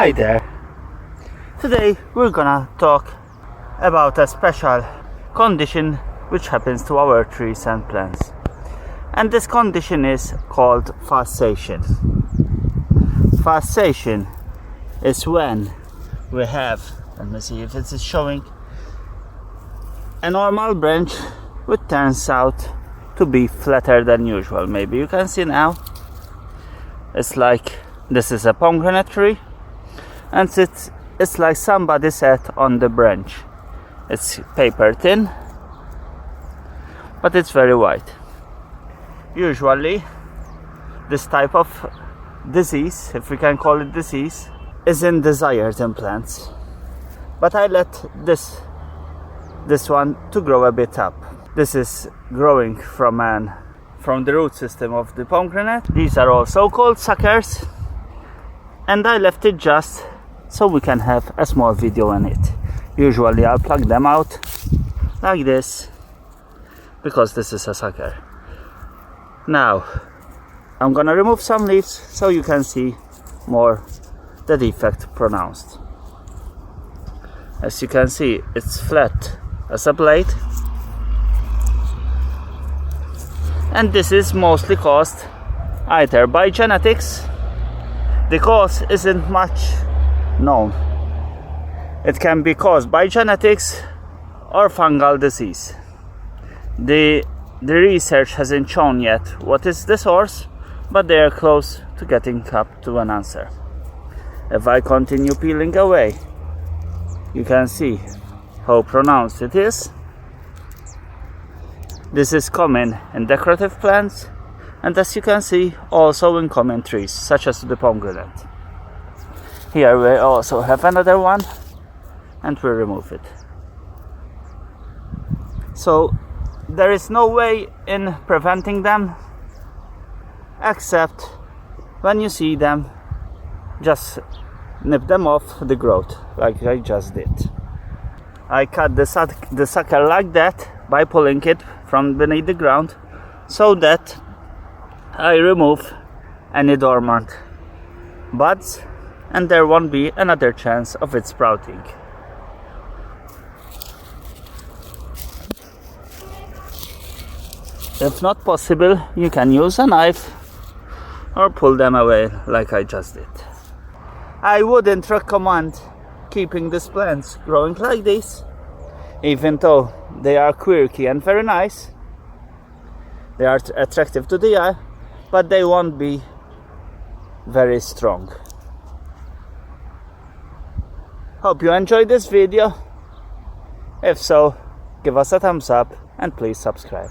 Hi there! Today we're gonna talk about a special condition which happens to our trees and plants. And this condition is called fasciation. Fasciation is when we have, let me see if this is showing, a normal branch which turns out to be flatter than usual. Maybe you can see now. It's like this is a pomegranate tree, and it's like somebody sat on the branch. It's paper thin, but it's very white. Usually this type of disease, if we can call it disease, isn't desired in plants, but I let this one to grow a bit up. This is growing from the root system of the pomegranate. These are all so-called suckers, and I left it just so we can have a small video on it. Usually I'll plug them out like this because this is a sucker. Now I'm gonna remove some leaves so you can see more the defect pronounced. As you can see, it's flat as a plate, and this is mostly caused either by genetics. The cause isn't much known. It can be caused by genetics or fungal disease. The research hasn't shown yet what is the source, but they are close to getting up to an answer. If I continue peeling away, you can see how pronounced it is. This is common in decorative plants, and as you can see, also in common trees such as the pomegranate. Here we also have another one, and we remove it. So there is no way in preventing them except when you see them, just nip them off the growth like I just did. I cut the sucker like that by pulling it from beneath the ground so that I remove any dormant buds and there won't be another chance of it sprouting. If not possible, you can use a knife or pull them away like I just did. I wouldn't recommend keeping these plants growing like this, even though they are quirky and very nice. They are attractive to the eye, but they won't be very strong. Hope you enjoyed this video. If so, give us a thumbs up and please subscribe.